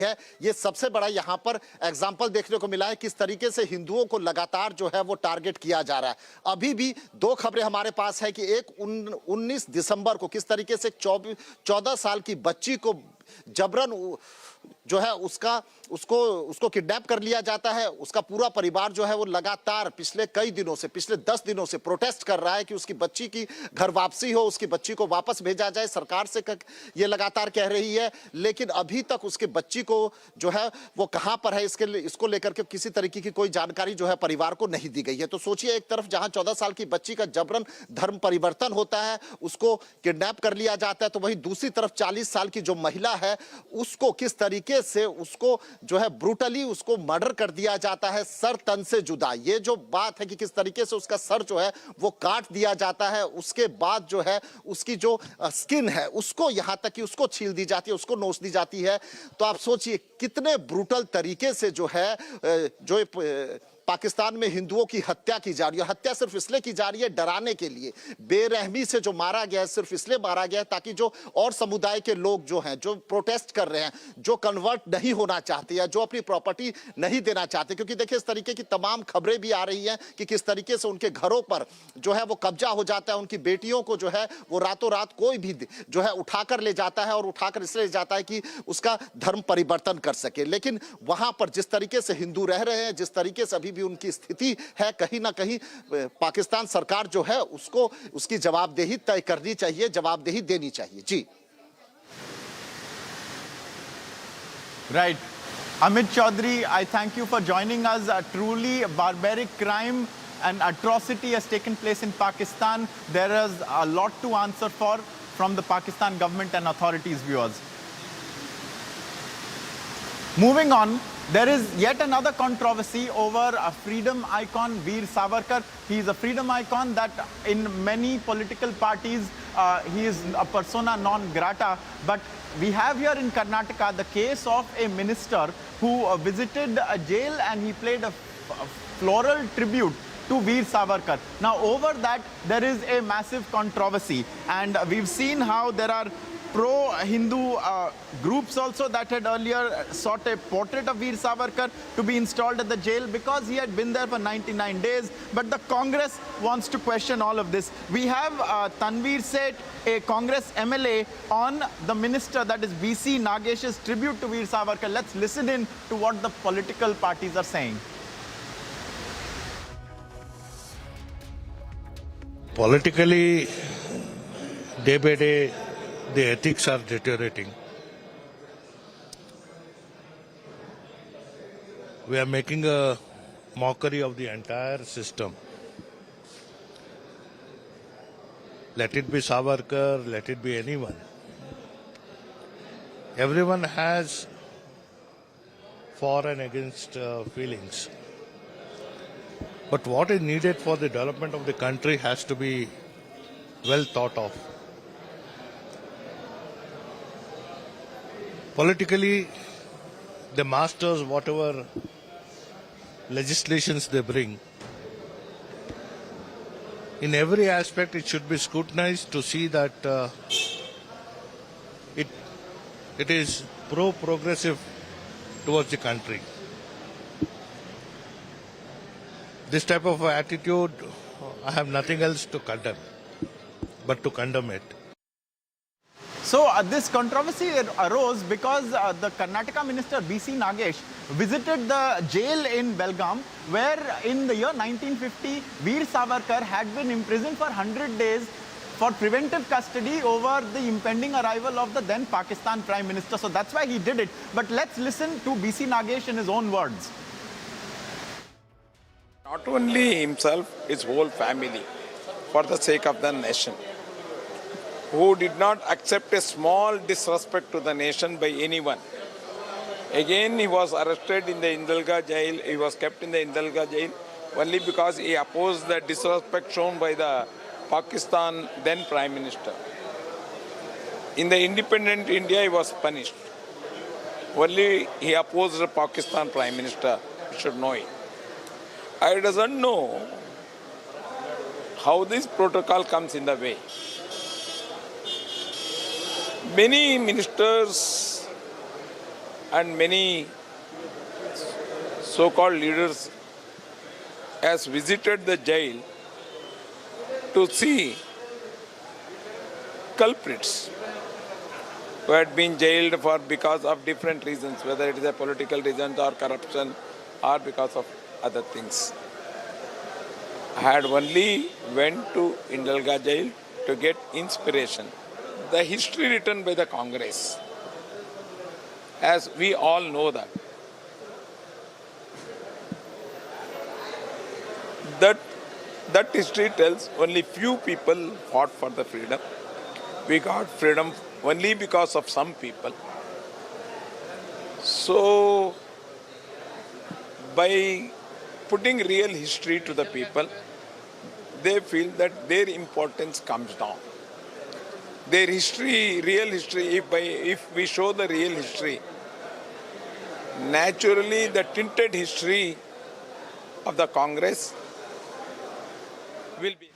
है। ये सबसे बड़ा यहाँ पर एग्जाम्पल देखने को मिला है किस तरीके से हिंदुओं को लगातार जो है वो टारगेट किया जा रहा है। अभी भी दो खबरें हमारे पास है कि एक 19 दिसंबर को किस तरीके से 14 साल की बच्ची को जबरन जो है उसको किडनैप कर लिया जाता है। उसका पूरा परिवार जो है वो लगातार पिछले कई दिनों से, पिछले 10 दिनों से प्रोटेस्ट कर रहा है कि उसकी बच्ची की घर वापसी हो, उसकी बच्ची को वापस भेजा जाए। सरकार से ये लगातार कह रही है, लेकिन अभी तक उसके बच्ची को जो है वो कहां पर है इसको लेकर के किसी तरीके की कोई जानकारी जो है परिवार को नहीं दी गई है। तो सोचिए, एक तरफ जहां 14 साल की बच्ची का जबरन धर्म परिवर्तन होता है, उसको किडनैप कर लिया जाता है, तो वहीं दूसरी तरफ 40 साल की जो महिला है उसको किस तरीके से उसको जो है ब्रूटली उसको मर्डर कर दिया जाता है, सर तन से जुदा। ये जो बात है कि किस तरीके से उसका सर जो है वो काट दिया जाता है, उसके बाद जो है उसकी जो स्किन है उसको यहां तक कि उसको छील दी जाती है, उसको नोच दी जाती है। तो आप सोचिए कितने ब्रूटल तरीके से जो है जो पाकिस्तान में हिंदुओं की हत्या की जा रही है। हत्या सिर्फ इसलिए की जा रही है डराने के लिए, बेरहमी से जो मारा गया है सिर्फ इसलिए मारा गया है ताकि जो और समुदाय के लोग जो हैं, जो प्रोटेस्ट कर रहे हैं, जो कन्वर्ट नहीं होना चाहते या जो अपनी प्रॉपर्टी नहीं देना चाहते, क्योंकि देखिए इस तरीके की तमाम खबरें भी आ रही हैं कि किस तरीके से उनके घरों पर जो है वो कब्जा हो जाता है, उनकी बेटियों को जो है वो रातों रात कोई भी जो है उठाकर ले जाता है, और उठाकर इसलिए ले जाता है कि उसका धर्म परिवर्तन कर सके। लेकिन वहां पर जिस तरीके से हिंदू रह रहे हैं, जिस तरीके से अभी भी उनकी स्थिति है, कहीं ना कहीं पाकिस्तान सरकार जो है उसको उसकी जवाबदेही तय करनी चाहिए, जवाबदेही देनी चाहिए। जी right. Amit Chaudhary, I thank you for joining us. A truly barbaric crime and atrocity has taken place in Pakistan. There is a lot to answer for from the Pakistan government and authorities, viewers. Moving on, there is yet another controversy over a freedom icon, Veer Savarkar. He is a freedom icon that in many political parties, he is a persona non grata. But we have here in Karnataka the case of a minister who visited a jail and he played a floral tribute to Veer Savarkar. Now over that there is a massive controversy, and we've seen how there are pro-Hindu groups also that had earlier sought a portrait of Veer Savarkar to be installed at the jail because he had been there for 99 days. But the Congress wants to question all of this. We have Tanveer Seth, a Congress MLA, on the minister, that is BC Nagesh's tribute to Veer Savarkar. Let's listen in to what the political parties are saying. Politically, day by day, the ethics are deteriorating. We are making a mockery of the entire system. Let it be Savarkar, let it be anyone. Everyone has for and against feelings. But what is needed for the development of the country has to be well thought of. Politically, the masters, whatever legislations they bring, in every aspect it should be scrutinized to see that it is pro-progressive towards the country. This type of attitude, I have nothing else to condemn, but to condemn it. So this controversy arose because the Karnataka minister BC Nagesh visited the jail in Belgaum, where in the year 1950 Veer Savarkar had been imprisoned for 100 days for preventive custody over the impending arrival of the then Pakistan Prime Minister. So that's why he did it. But let's listen to BC Nagesh in his own words. Not only himself, his whole family, for the sake of the nation, who did not accept a small disrespect to the nation by anyone. Again, he was arrested in the Indalga jail. He was kept in the Indalga jail only because he opposed the disrespect shown by the Pakistan then Prime Minister. In the independent India, he was punished. Only he opposed the Pakistan Prime Minister. You should know it. I doesn't know how this protocol comes in the way. Many ministers and many so-called leaders has visited the jail to see culprits who had been jailed for because of different reasons, whether it is a political reasons or corruption or because of other things. I had only went to Indalga jail to get inspiration. The history written by the Congress, as we all know that history tells only few people fought for the freedom. We got freedom only because of some people. So, by putting real history to the people, they feel that their importance comes down. Their history, real history, if we show the real history, naturally the tinted history of the Congress will be.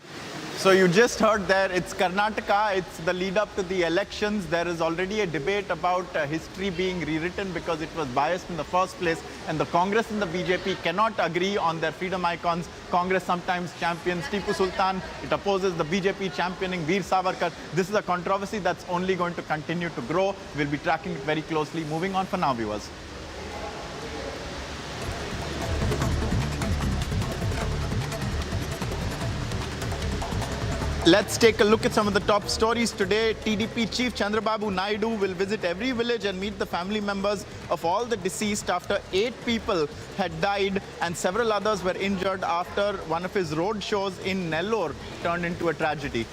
So you just heard there, it's Karnataka, it's the lead up to the elections. There is already a debate about history being rewritten because it was biased in the first place, and the Congress and the BJP cannot agree on their freedom icons. Congress sometimes champions Tipu Sultan, it opposes the BJP championing Veer Savarkar. This is a controversy that's only going to continue to grow. We'll be tracking it very closely. Moving on for now, viewers. Let's take a look at some of the top stories today. TDP Chief Chandrababu Naidu will visit every village and meet the family members of all the deceased after 8 people had died and several others were injured after one of his road shows in Nellore turned into a tragedy.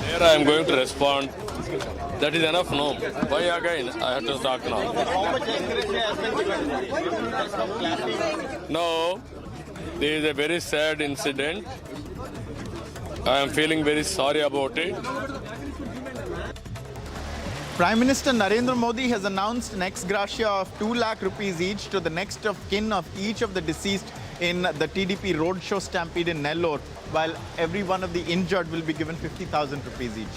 There I am going to respond. That is enough, no? Why again? I have to talk now. No. There is a very sad incident. I am feeling very sorry about it. Prime Minister Narendra Modi has announced an ex gratia of 2 lakh rupees each to the next of kin of each of the deceased in the TDP roadshow stampede in Nellore, while every one of the injured will be given 50,000 rupees each.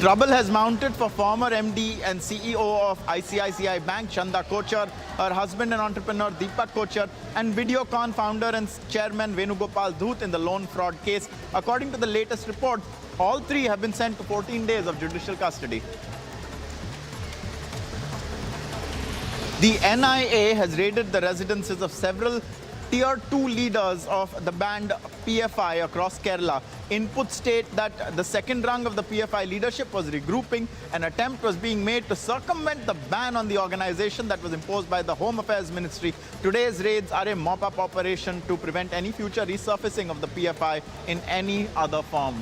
Trouble has mounted for former MD and CEO of ICICI Bank, Chanda Kochar, her husband and entrepreneur Deepak Kochar, and Videocon founder and chairman Venugopal Dhoot in the loan fraud case. According to the latest report, all 3 have been sent to 14 days of judicial custody. The NIA has raided the residences of several Tier 2 leaders of the band PFI across Kerala. Inputs state that the second rung of the PFI leadership was regrouping. An attempt was being made to circumvent the ban on the organization that was imposed by the Home Affairs Ministry. Today's raids are a mop-up operation to prevent any future resurfacing of the PFI in any other form.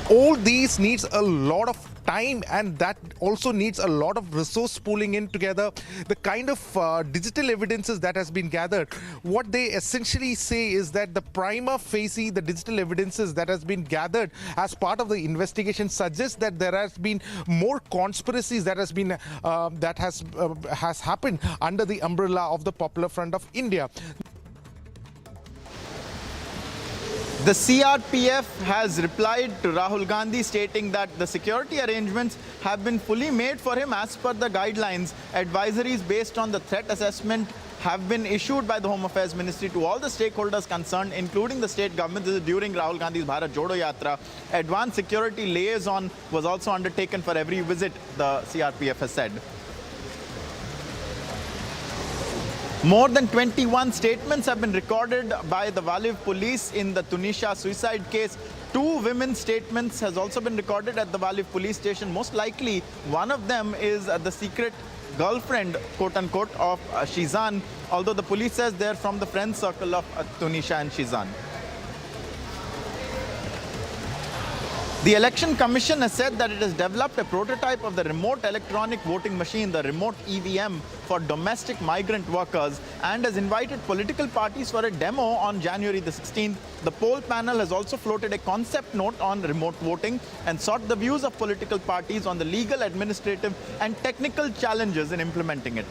All these needs a lot of time, and that also needs a lot of resource pooling in together. The kind of digital evidences that has been gathered, what they essentially say is that the prima facie, the digital evidences that has been gathered as part of the investigation suggests that there has been more conspiracies that has been has happened under the umbrella of the Popular Front of India. The CRPF has replied to Rahul Gandhi stating that the security arrangements have been fully made for him as per the guidelines. Advisories based on the threat assessment have been issued by the Home Affairs Ministry to all the stakeholders concerned, including the state government. This is during Rahul Gandhi's Bharat Jodo Yatra. Advanced security liaison was also undertaken for every visit, the CRPF has said. More than 21 statements have been recorded by the Valiv police in the Tunisha suicide case. 2 women's statements has also been recorded at the Valiv police station. Most likely, one of them is the secret girlfriend, quote-unquote, of Shizan, although the police says they're from the friend circle of Tunisha and Shizan. The Election Commission has said that it has developed a prototype of the remote electronic voting machine, the remote EVM, for domestic migrant workers and has invited political parties for a demo on January the 16th. The poll panel has also floated a concept note on remote voting and sought the views of political parties on the legal, administrative and technical challenges in implementing it.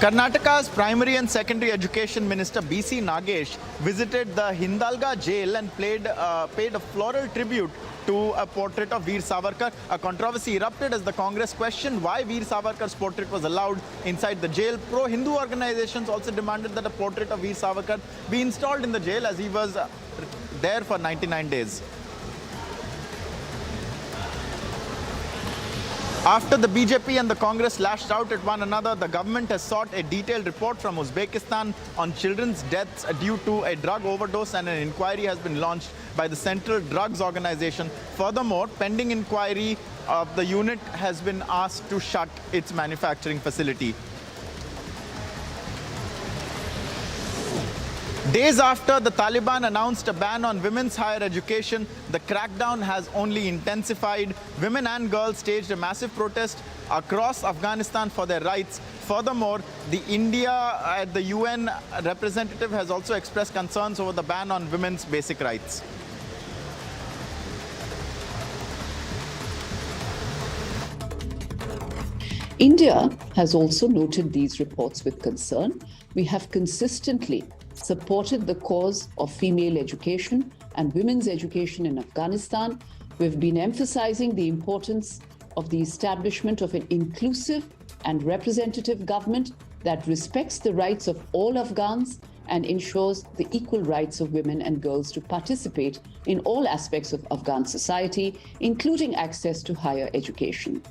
Karnataka's Primary and Secondary Education Minister B.C. Nagesh visited the Hindalga jail and paid a floral tribute to a portrait of Veer Savarkar. A controversy erupted as the Congress questioned why Veer Savarkar's portrait was allowed inside the jail. Pro-Hindu organizations also demanded that a portrait of Veer Savarkar be installed in the jail as he was there for 99 days. After the BJP and the Congress lashed out at one another, the government has sought a detailed report from Uzbekistan on children's deaths due to a drug overdose, and an inquiry has been launched by the Central Drugs Organization. Furthermore, pending inquiry of the unit has been asked to shut its manufacturing facility. Days after the Taliban announced a ban on women's higher education, the crackdown has only intensified. Women and girls staged a massive protest across Afghanistan for their rights. Furthermore, the the UN representative has also expressed concerns over the ban on women's basic rights. India has also noted these reports with concern. We have consistently supported the cause of female education and women's education in Afghanistan. We've been emphasizing the importance of the establishment of an inclusive and representative government that respects the rights of all Afghans and ensures the equal rights of women and girls to participate in all aspects of Afghan society, including access to higher education.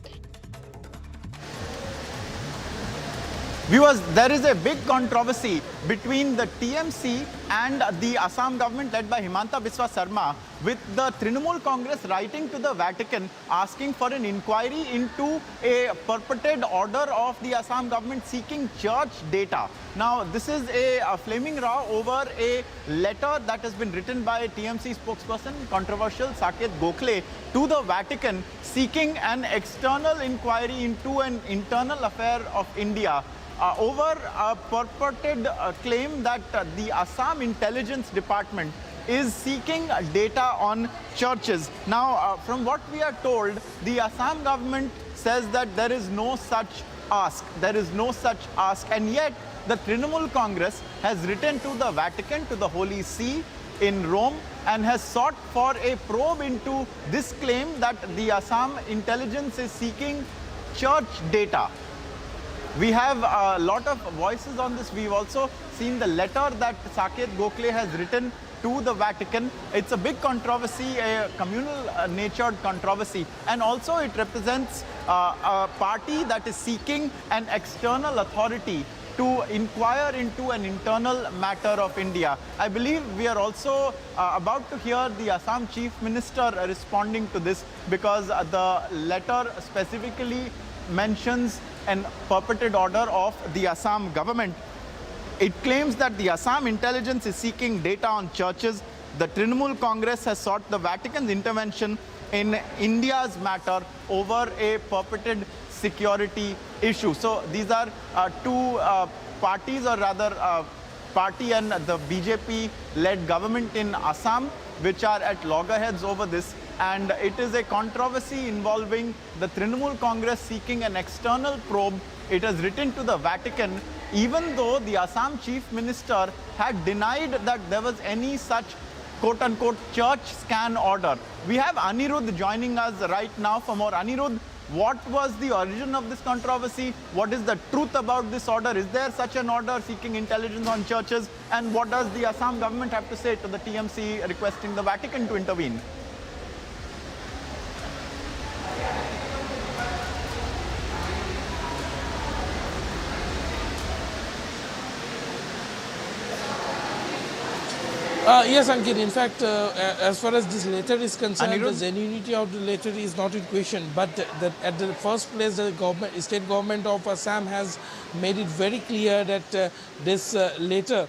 Viewers, there is a big controversy between the TMC and the Assam government led by Himanta Biswa Sarma, with the Trinamool Congress writing to the Vatican asking for an inquiry into a purported order of the Assam government seeking church data. Now, this is a flaming row over a letter that has been written by TMC spokesperson, controversial Saket Gokhale, to the Vatican seeking an external inquiry into an internal affair of India. Over a purported claim that the Assam Intelligence Department is seeking data on churches. Now, from what we are told, the Assam government says that there is no such ask. There is no such ask. And yet, the Trinamool Congress has written to the Vatican, to the Holy See in Rome, and has sought for a probe into this claim that the Assam intelligence is seeking church data. We have a lot of voices on this. We've also seen the letter that Saket Gokhale has written to the Vatican. It's a big controversy, a communal natured controversy, and also it represents a party that is seeking an external authority to inquire into an internal matter of India. I believe we are also about to hear the Assam Chief Minister responding to this, because the letter specifically mentions an purported order of the Assam government. It claims that the Assam intelligence is seeking data on churches. The Trinamool Congress has sought the Vatican's intervention in India's matter over a purported security issue. So these are two parties, or rather party and the BJP-led government in Assam, which are at loggerheads over this. And it is a controversy involving the Trinamool Congress seeking an external probe. It has written to the Vatican, even though the Assam Chief Minister had denied that there was any such quote-unquote church scan order. We have Anirudh joining us right now for more. Anirudh, what was the origin of this controversy? What is the truth about this order? Is there such an order seeking intelligence on churches? And what does the Assam government have to say to the TMC requesting the Vatican to intervene? Yes, Ankit. In fact, as far as this letter is concerned, Anirudh? the genuinity of the letter is not in question. But at the first place, the state government of Assam has made it very clear that this letter,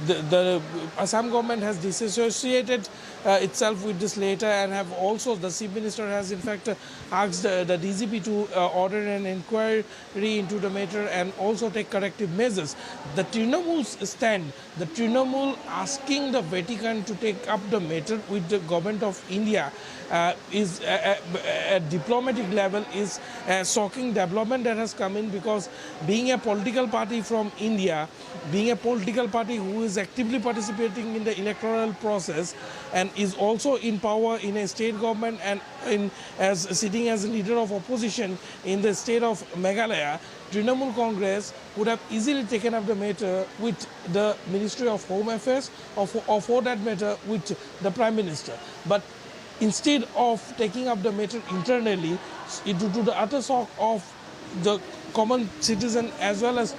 the Assam government has disassociated itself with this letter, and have also, the Chief Minister has in fact asked the DGP to order an inquiry into the matter and also take corrective measures. The Trinamool's stand, the Trinamool asking the Vatican to take up the matter with the government of India is at diplomatic level is a shocking development that has come in, because being a political party from India, being a political party who is actively participating in the electoral process and is also in power in a state government and as sitting as a leader of opposition in the state of Meghalaya, Trinamool Congress would have easily taken up the matter with the Ministry of Home Affairs or for that matter with the Prime Minister. But instead of taking up the matter internally, due to the utter shock of the common citizen as well as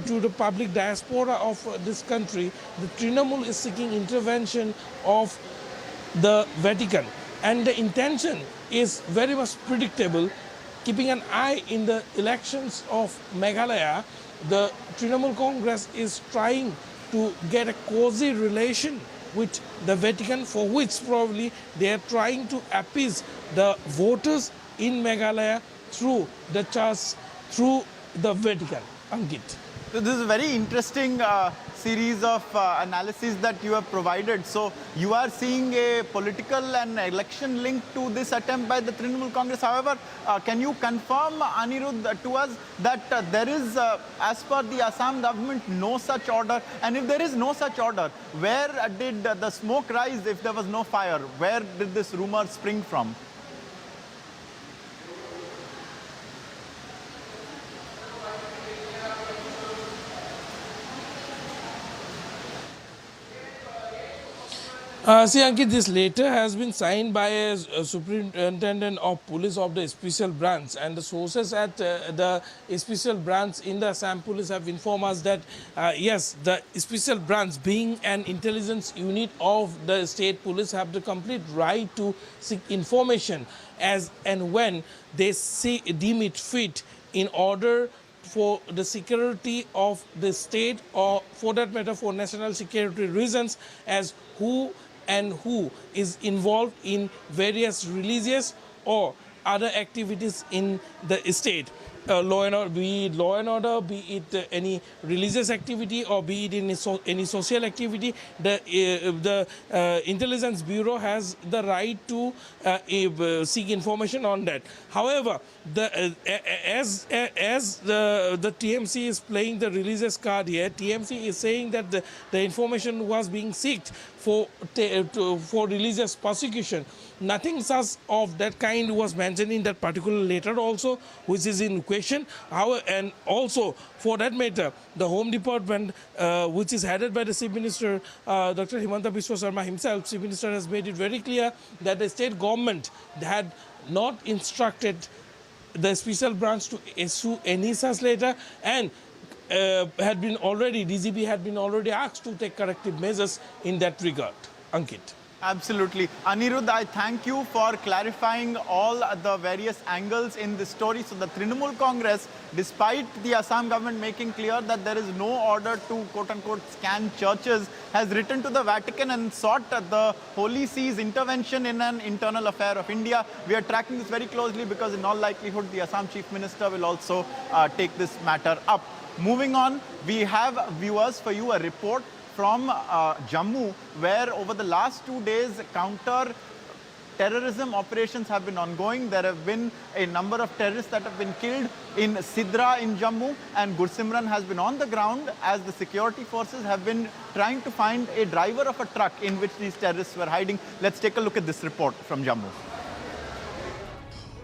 to the public diaspora of this country, the Trinamool is seeking intervention of the Vatican. And the intention is very much predictable. Keeping an eye in the elections of Meghalaya, the Trinamool Congress is trying to get a cozy relation with the Vatican, for which probably they are trying to appease the voters in Meghalaya through the church, through the Vatican. Ankit. So this is a very interesting series of analysis that you have provided. So you are seeing a political and election link to this attempt by the Trinamool Congress. However, can you confirm, Anirudh, to us that there is, as per the Assam government, no such order? And if there is no such order, where did the smoke rise if there was no fire? Where did this rumor spring from? See, Ankit, this letter has been signed by a superintendent of police of the special branch, and the sources at the special branch in the Assam police have informed us that yes, the special branch, being an intelligence unit of the state police, have the complete right to seek information as and when they deem it fit in order for the security of the state, or for that matter for national security reasons, as who is involved in various religious or other activities in the state. Law and order, be it law and order, be it any religious activity, or be it in any social activity, the Intelligence Bureau has the right to seek information on that. However, as the TMC is playing the religious card here, TMC is saying that the information was being sought for religious persecution. Nothing such of that kind was mentioned in that particular letter also, which is in question. And also, for that matter, the Home Department, which is headed by the Chief Minister, Dr. Himanta Biswa Sharma himself, Chief Minister has made it very clear that the state government had not instructed the special branch to issue any such letter, and DGP had been already asked to take corrective measures in that regard. Ankit. Absolutely. Anirudh, I thank you for clarifying all the various angles in this story. So the Trinamool Congress, despite the Assam government making clear that there is no order to quote-unquote scan churches, has written to the Vatican and sought the Holy See's intervention in an internal affair of India. We are tracking this very closely because in all likelihood the Assam Chief Minister will also take this matter up. Moving on, we have, viewers, for you a report from Jammu, where over the last 2 days, counter-terrorism operations have been ongoing. There have been a number of terrorists that have been killed in Sidra in Jammu, and Gursimran has been on the ground as the security forces have been trying to find a driver of a truck in which these terrorists were hiding. Let's take a look at this report from Jammu.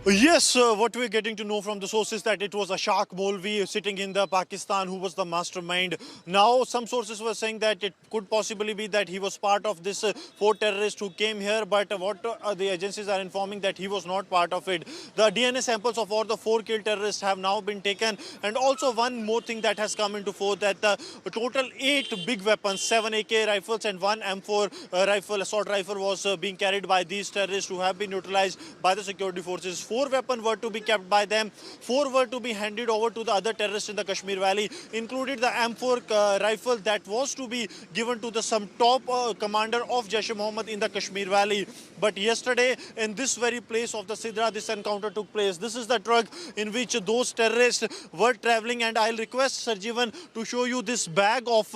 Yes, what we're getting to know from the sources that it was Ashaq Molvi sitting in the Pakistan who was the mastermind. Now, some sources were saying that it could possibly be that he was part of this 4 terrorists who came here, but what the agencies are informing that he was not part of it. The DNA samples of all the 4 killed terrorists have now been taken, and also one more thing that has come into fore, that the total 8 big weapons, 7 AK rifles and 1 M4 rifle, assault rifle was being carried by these terrorists who have been neutralized by the security forces. 4 weapons were to be kept by them. 4 were to be handed over to the other terrorists in the Kashmir Valley, included the M4 rifle that was to be given to the some top commander of Jaish-e-Mohammed in the Kashmir Valley. But yesterday, in this very place of the Sidra, this encounter took place. This is the truck in which those terrorists were traveling, and I'll request Sarjivan to show you this bag of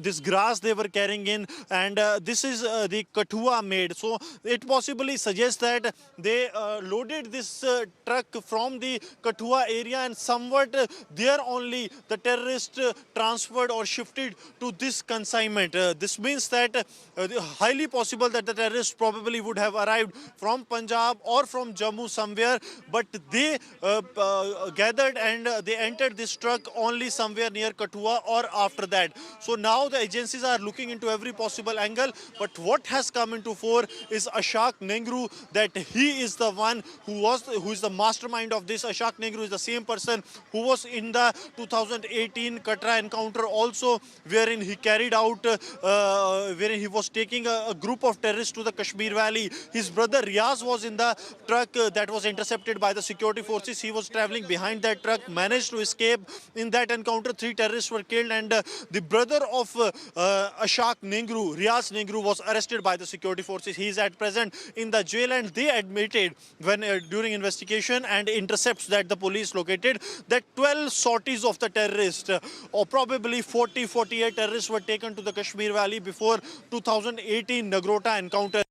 this grass they were carrying in, and this is the kathua made. So it possibly suggests that they loaded this truck from the kathua area, and somewhat there only the terrorists transferred or shifted to this consignment. This means that highly possible that the terrorists probably would have arrived from Punjab or from Jammu somewhere, but they gathered and they entered this truck only somewhere near Kathua or after that. So now the agencies are looking into every possible angle, but what has come into fore is Ashaq Nehru, that he is the one who is the mastermind of this. Ashaq Nehru is the same person who was in the 2018 Katra encounter also, wherein he carried out, wherein he was taking a group of terrorists to the Kashmir Valley. His brother Riaz was in the truck that was intercepted by the security forces. He was traveling behind that truck, managed to escape. In that encounter, 3 terrorists were killed, and the brother of Ashaq Nehru, Riaz Nehru, was arrested by the security forces. He is at present in the jail, and they admitted when during investigation and intercepts that the police located that 12 sorties of the terrorists, or probably 48 terrorists, were taken to the Kashmir Valley before 2018 Nagrota encounter.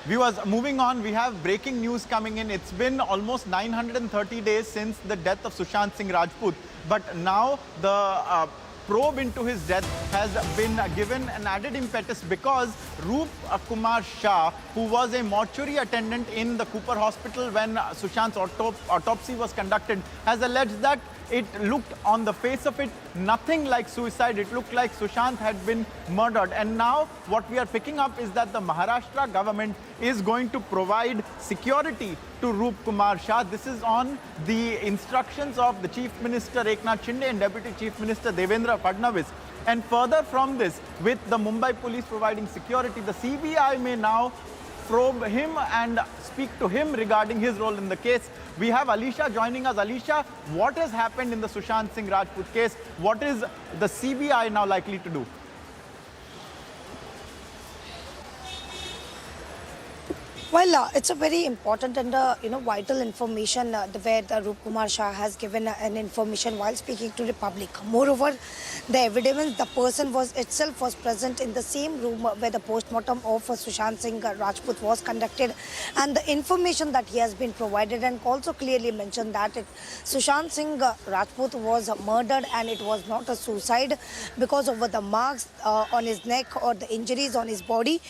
Viewers, moving on, we have breaking news coming in. It's been almost 930 days since the death of Sushant Singh Rajput, but now the probe into his death has been given an added impetus because Roop Kumar Shah, who was a mortuary attendant in the Cooper Hospital when Sushant's autopsy was conducted, has alleged that it looked, on the face of it, nothing like suicide. It looked like Sushant had been murdered. And now what we are picking up is that the Maharashtra government is going to provide security to Roop Kumar Shah. This is on the instructions of the Chief Minister Eknath Shinde and Deputy Chief Minister Devendra Fadnavis. And further from this, with the Mumbai police providing security, the CBI may now probe him and speak to him regarding his role in the case. We have Alisha joining us. Alisha, what has happened in the Sushant Singh Rajput case? What is the CBI now likely to do? Well, it's a very important and vital information where the Roop Kumar Shah has given an information while speaking to the public. Moreover, the evidence, the person was present in the same room where the postmortem of Sushant Singh Rajput was conducted, and the information that he has been provided and also clearly mentioned that Sushant Singh Rajput was murdered and it was not a suicide because of the marks on his neck or the injuries on his body.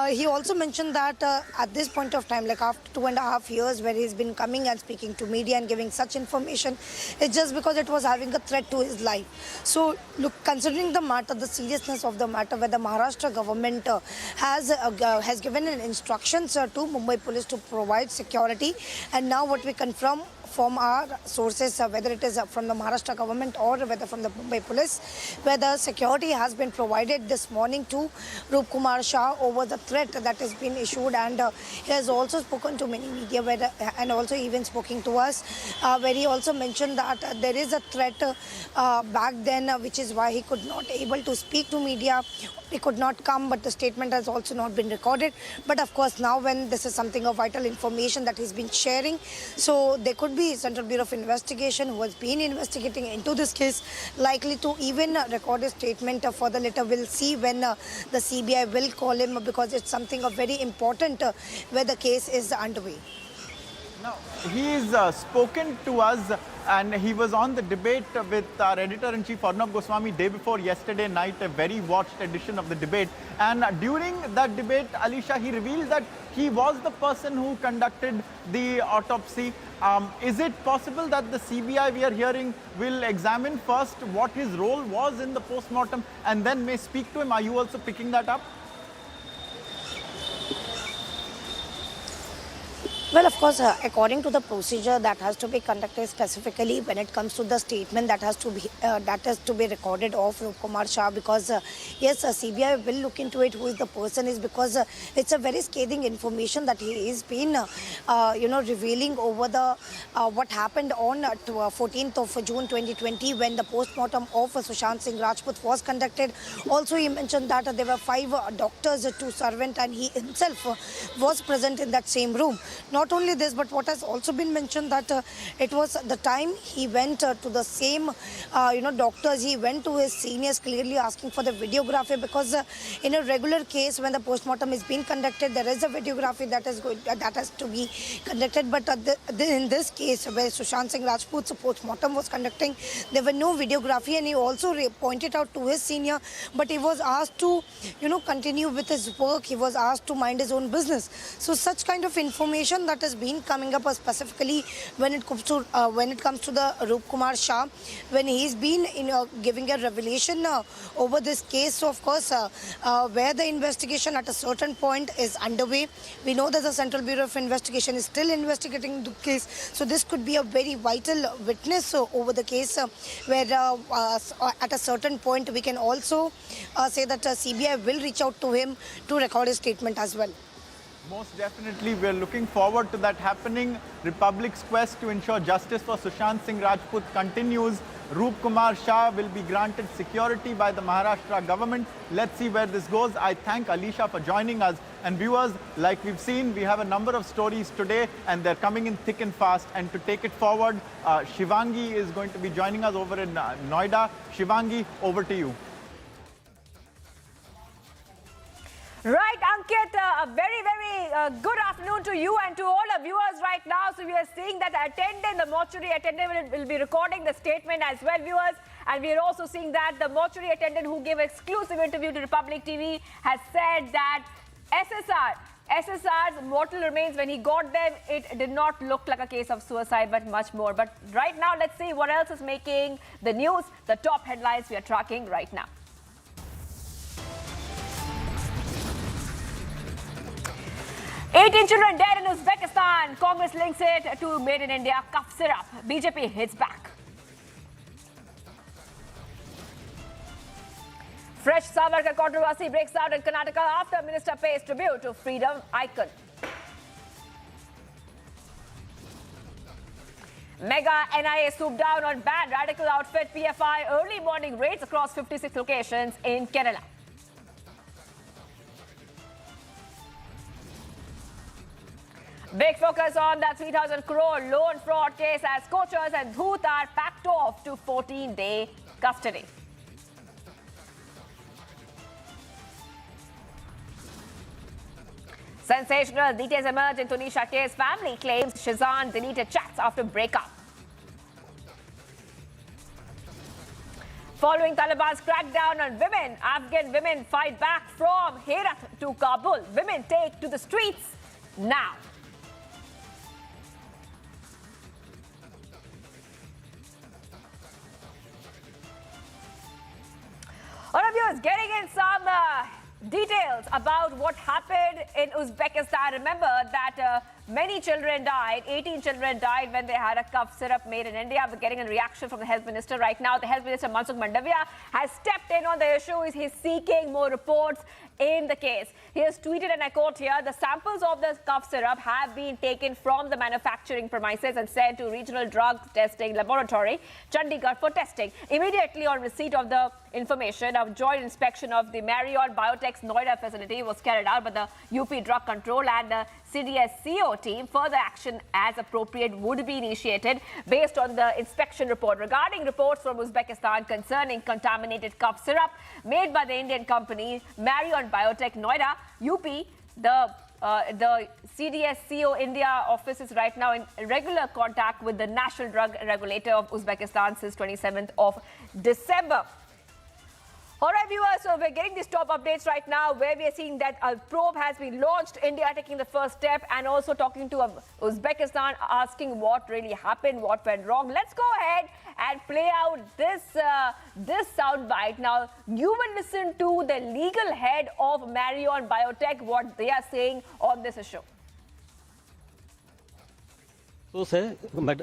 He also mentioned that at this point of time, like after 2.5 years where he's been coming and speaking to media and giving such information, it's just because it was having a threat to his life. So look, considering the matter, the seriousness of the matter, where the Maharashtra government has given an instructions to Mumbai police to provide security, and now what we confirm from our sources, whether it is from the Maharashtra government or whether from the Mumbai police, where the security has been provided this morning to Roop Kumar Shah over the threat that has been issued, and he has also spoken to many media and also even spoken to us, where he also mentioned that there is a threat back then, which is why he could not able to speak to media. He could not come, but the statement has also not been recorded. But of course, now when this is something of vital information that he's been sharing, so there could be Central Bureau of Investigation who has been investigating into this case, likely to even record a statement for the letter. We'll see when the CBI will call him, because it's something of very important where the case is underway. Now, he's spoken to us, and he was on the debate with our editor-in-chief Arnab Goswami day before yesterday night, a very watched edition of the debate. And during that debate, Alisha, he revealed that he was the person who conducted the autopsy. Is it possible that the CBI, we are hearing, will examine first what his role was in the post-mortem and then may speak to him? Are you also picking that up? Well, of course, according to the procedure that has to be conducted specifically when it comes to the statement that has to be recorded of Rup Kumar Shah, because yes, CBI will look into it who is the person is, because it's a very scathing information that he is been revealing over the what happened on 14th of June 2020 when the post-mortem of Sushant Singh Rajput was conducted. Also, he mentioned that there were 5 doctors, 2 servants, and he himself was present in that same room. Not only this, but what has also been mentioned that it was the time he went to the same, doctors, he went to his seniors clearly asking for the videography, because in a regular case when the postmortem is being conducted, there is a videography that has to be conducted. But in this case where Sushant Singh Rajput's postmortem was conducting, there were no videography, and he also pointed out to his senior, but he was asked to, continue with his work. He was asked to mind his own business. So such kind of information that has been coming up specifically when it comes to the Rup Kumar Shah, when he's been giving a revelation over this case. So of course, where the investigation at a certain point is underway, we know that the Central Bureau of Investigation is still investigating the case. So this could be a very vital witness over the case, where at a certain point we can also say that CBI will reach out to him to record his statement as well. Most definitely, we're looking forward to that happening. Republic's quest to ensure justice for Sushant Singh Rajput continues. Rup Kumar Shah will be granted security by the Maharashtra government. Let's see where this goes. I thank Alisha for joining us. And viewers, like we've seen, we have a number of stories today, and they're coming in thick and fast. And to take it forward, Shivangi is going to be joining us over in Noida. Shivangi, over to you. Right, Ankit, a very good afternoon to you and to all our viewers right now. So we are seeing that the mortuary attendant will be recording the statement as well, viewers. And we are also seeing that the mortuary attendant who gave exclusive interview to Republic TV has said that SSR's mortal remains, when he got them, it did not look like a case of suicide, but much more. But right now, let's see what else is making the news, the top headlines we are tracking right now. 18 children dead in Uzbekistan. Congress links it to Made in India cough syrup. BJP hits back. Fresh Savarkar controversy breaks out in Karnataka after minister pays tribute to freedom icon. Mega NIA swoop down on banned radical outfit PFI. Early morning raids across 56 locations in Kerala. Big focus on that 3,000 crore loan fraud case as Kochers and Dhoot are packed off to 14-day custody. Sensational details emerge in Tunisha case. Family claims Shazan deleted chats after breakup. Following Taliban's crackdown on women, Afghan women fight back from Herat to Kabul. Women take to the streets now. All of you is getting in some details about what happened in Uzbekistan. Remember that many children died, 18 children died when they had a cough syrup made in India. We're getting a reaction from the health minister right now. The health minister, Mansukh Mandavia, has stepped in on the issue. He's seeking more reports in the case. He has tweeted, and I quote here, the samples of the cough syrup have been taken from the manufacturing premises and sent to Regional Drug Testing Laboratory, Chandigarh, for testing. Immediately on receipt of the information, a joint inspection of the Marriott Biotech's Noida facility was carried out by the UP Drug Control and the CDSCO team. Further action as appropriate would be initiated based on the inspection report. Regarding reports from Uzbekistan concerning contaminated cough syrup made by the Indian company Marriott Biotech Noida, UP, the CDSCO India office is right now in regular contact with the National Drug Regulator of Uzbekistan since 27th of December. All right, viewers, so we're getting these top updates right now where we are seeing that a probe has been launched, India taking the first step, and also talking to Uzbekistan, asking what really happened, what went wrong. Let's go ahead and play out this soundbite. Now, you will listen to the legal head of Marriott Biotech, what they are saying on this issue. Source है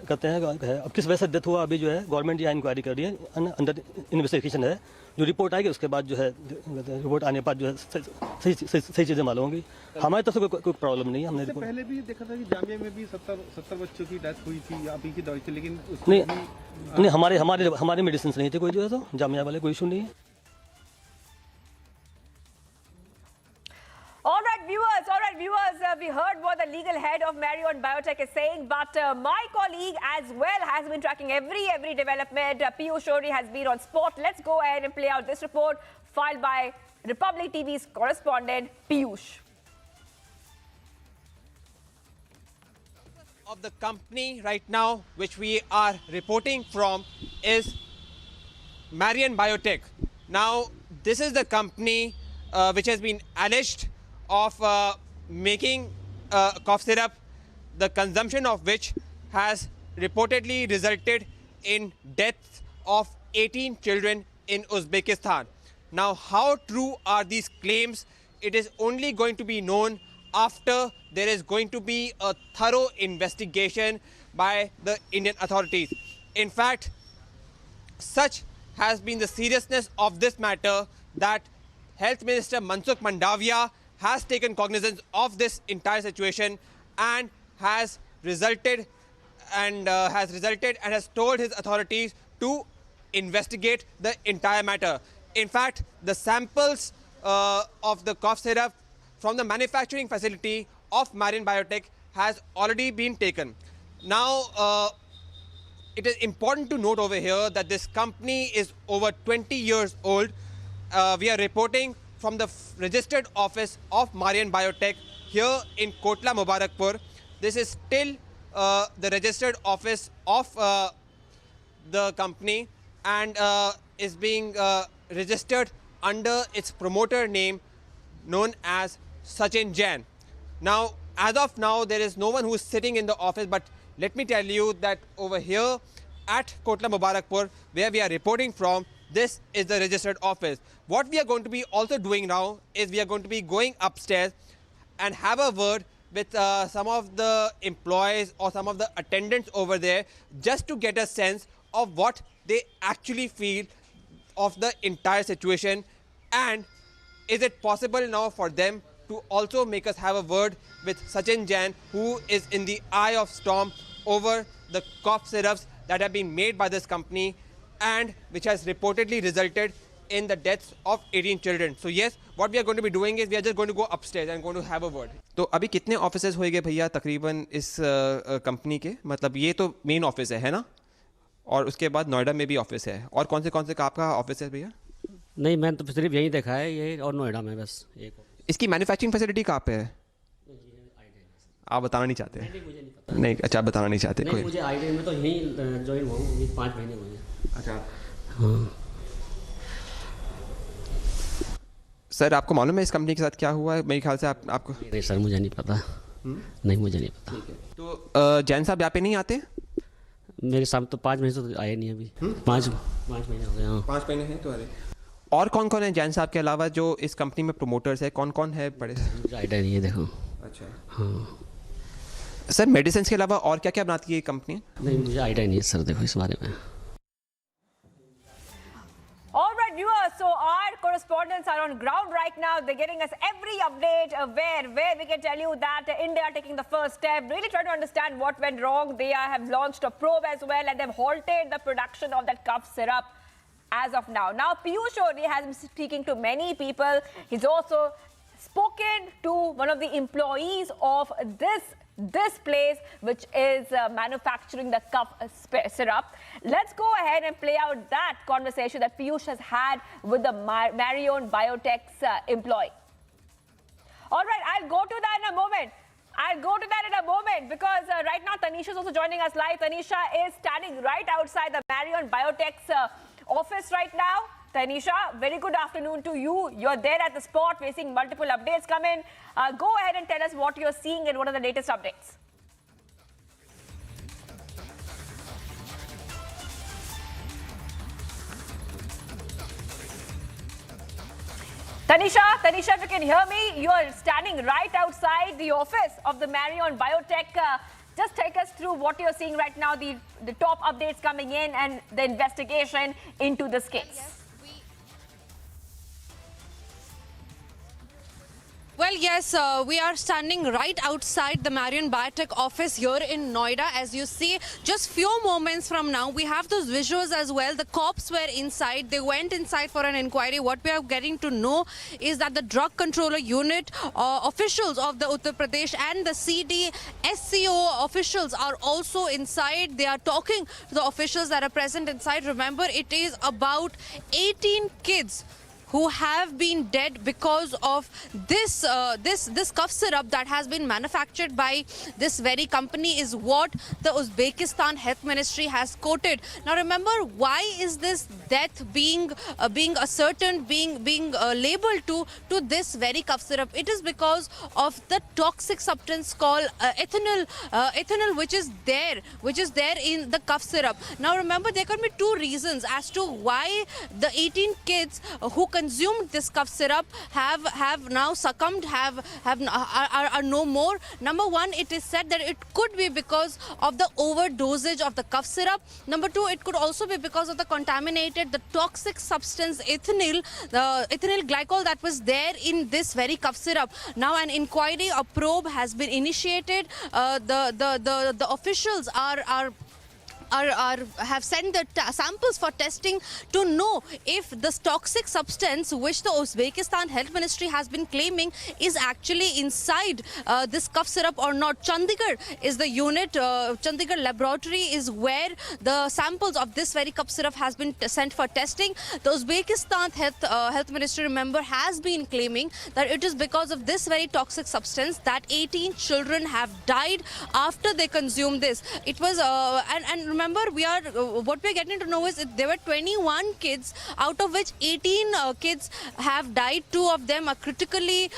कहते हैं अब किस वजह से death हुआ अभी जो है गवर्नमेंट यहाँ इंक्वायरी कर रही है अंडर इन्वेस्टिगेशन है जो रिपोर्ट आएगी उसके बाद जो है रिपोर्ट आने के बाद जो है सही चीज़ें मालूम होंगी हमारी तरफ से कोई प्रॉब्लम नहीं है हमने पहले भी देखा था कि जामिया में भी 70 बच्चों की डेथ हुई थी अभी की दवाई थी लेकिन नहीं हमारे मेडिसिन नहीं थे कोई जो है तो जामिया वाले कोई इशू नहीं है All right, viewers, we heard what the legal head of Marion Biotech is saying, but my colleague as well has been tracking every development. Piyush Shori has been on spot. Let's go ahead and play out this report filed by Republic TV's correspondent, Piyush. Of the company right now, which we are reporting from, is Marion Biotech. Now, this is the company which has been alleged of making cough syrup, the consumption of which has reportedly resulted in deaths of 18 children in Uzbekistan. Now, how true are these claims? It is only going to be known after there is going to be a thorough investigation by the Indian authorities. In fact, such has been the seriousness of this matter that Health Minister Mansukh Mandavia has taken cognizance of this entire situation and has resulted and has told his authorities to investigate the entire matter. In fact, the samples of the cough syrup from the manufacturing facility of Marion Biotech has already been taken. Now, it is important to note over here that this company is over 20 years old. We are reporting from the registered office of Marion Biotech here in Kotla Mubarakpur. This is still the registered office of the company and is being registered under its promoter name known as Sachin Jain. Now, as of now, there is no one who is sitting in the office, but let me tell you that over here at Kotla Mubarakpur, where we are reporting from, this is the registered office. What we are going to be also doing now is we are going to be going upstairs and have a word with some of the employees or some of the attendants over there just to get a sense of what they actually feel of the entire situation, and is it possible now for them to also make us have a word with Sachin Jain, who is in the eye of storm over the cough syrups that have been made by this company and which has reportedly resulted in the deaths of 18 children. So yes, what we are going to be doing is we are just going to go upstairs and going to have a word. तो अभी कितने offices होएंगे भैया तकरीबन इस company के? मतलब ये तो मेन ऑफिस है ना? और उसके बाद नोएडा में भी ऑफिस है. और कौन से का आपका ऑफिस है भैया? नहीं, मैंने तो सिर्फ यही देखा है, ये और नोएडा में बस एक. इसकी मैन्युफैक्चरिंग फैसिलिटी कहाँ पे है? आप बताना नहीं चाहते? नहीं, मुझे नहीं पता. नहीं, अच्छा, बताना नहीं चाहते. नहीं, मुझे आइडिया में तो यहीं ज्वाइन हुआ हूँ, 5 महीने हुए हैं. अच्छा. हाँ. सर, आपको मालूम है इस कंपनी के साथ क्या हुआ है? मेरे ख्याल से आपको नहीं सर, मुझे नहीं पता. नहीं, मुझे नहीं पता. तो जैन साहब यहाँ पे नहीं आते? मेरे सामने तो 5 महीने तो आए नहीं अभी. 5 महीने हो गए. हाँ, 5 महीने हैं तो. अरे, और कौन है जैन साहब के अलावा जो इस कंपनी में प्रोमोटर्स है? कौन है बड़े? मुझे आइडिया नहीं है. देखो. अच्छा. हाँ सर, मेडिसिन के अलावा और क्या क्या बनाती है ये कंपनी? नहीं, मुझे आइडिया नहीं है सर, देखो इस बारे में. All right, viewers, so our correspondents are on ground right now. They're getting us every update where we can tell you that India are taking the first step, really trying to understand what went wrong. They have launched a probe as well, and they've halted the production of that cough syrup as of now. Now, Piyush Shori has been speaking to many people. He's also spoken to one of the employees of this place which is manufacturing the cough syrup. Let's go ahead and play out that conversation that Piyush has had with the Marion Biotech's employee. All right, I'll go to that in a moment because right now Tunisha is also joining us live. Tunisha is standing right outside the Marion Biotech's office right now. Tunisha, very good afternoon to you. You're there at the spot. We're seeing multiple updates come in. Go ahead and tell us what you're seeing and what are the latest updates. Tunisha, if you can hear me, you're standing right outside the office of the Marion Biotech. Just take us through what you're seeing right now, the top updates coming in and the investigation into this case. Well, yes, we are standing right outside the Barbaric office here in Noida. As you see, just few moments from now, we have those visuals as well. The cops were inside. They went inside for an inquiry. What we are getting to know is that the drug controller unit officials of the Uttar Pradesh and the CD SCO officials are also inside. They are talking to the officials that are present inside. Remember, it is about 18 kids who have been dead because of this cough syrup that has been manufactured by this very company, is what the Uzbekistan Health Ministry has quoted. Now remember, why is this death being ascertained, being labeled to this very cough syrup? It is because of the toxic substance called ethanol, which is there in the cough syrup. Now remember, there could be two reasons as to why the 18 kids who consumed this cough syrup have now succumbed, are no more. Number one, it is said that it could be because of the overdosage of the cough syrup. Number two, it could also be because of the the toxic substance ethanol, the ethyl glycol that was there in this very cough syrup. Now an inquiry, a probe has been initiated. The officials have sent the samples for testing to know if this toxic substance, which the Uzbekistan Health Ministry has been claiming is actually inside this cough syrup or not. Chandigarh is the unit, Chandigarh laboratory is where the samples of this very cough syrup has been sent for testing. The Uzbekistan Health Ministry, remember, has been claiming that it is because of this very toxic substance that 18 children have died after they consumed this. It was, and remember, what we're getting to know is there were 21 kids, out of which 18 kids have died. 2 of them are critically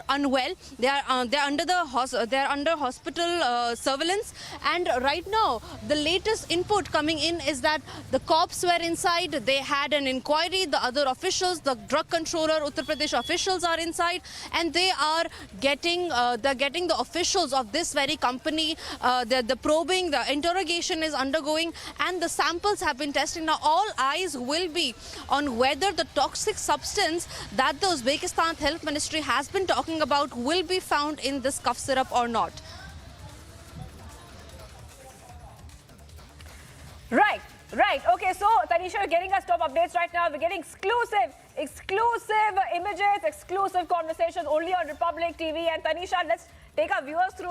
unwell. They are under hospital surveillance. And right now, the latest input coming in is that the cops were inside. They had an inquiry. The other officials, the drug controller, Uttar Pradesh officials are inside, and they are getting the officials of this very company. The probing, the interrogation is undergoing, and the samples have been tested. Now all eyes will be on whether the toxic substance that the Uzbekistan Health Ministry has been talking about will be found in this cough syrup or not. Right. Okay, so Tanisha, you're getting us top updates right now. We're getting exclusive images, exclusive conversations only on Republic TV. And Tanisha, let's take our viewers through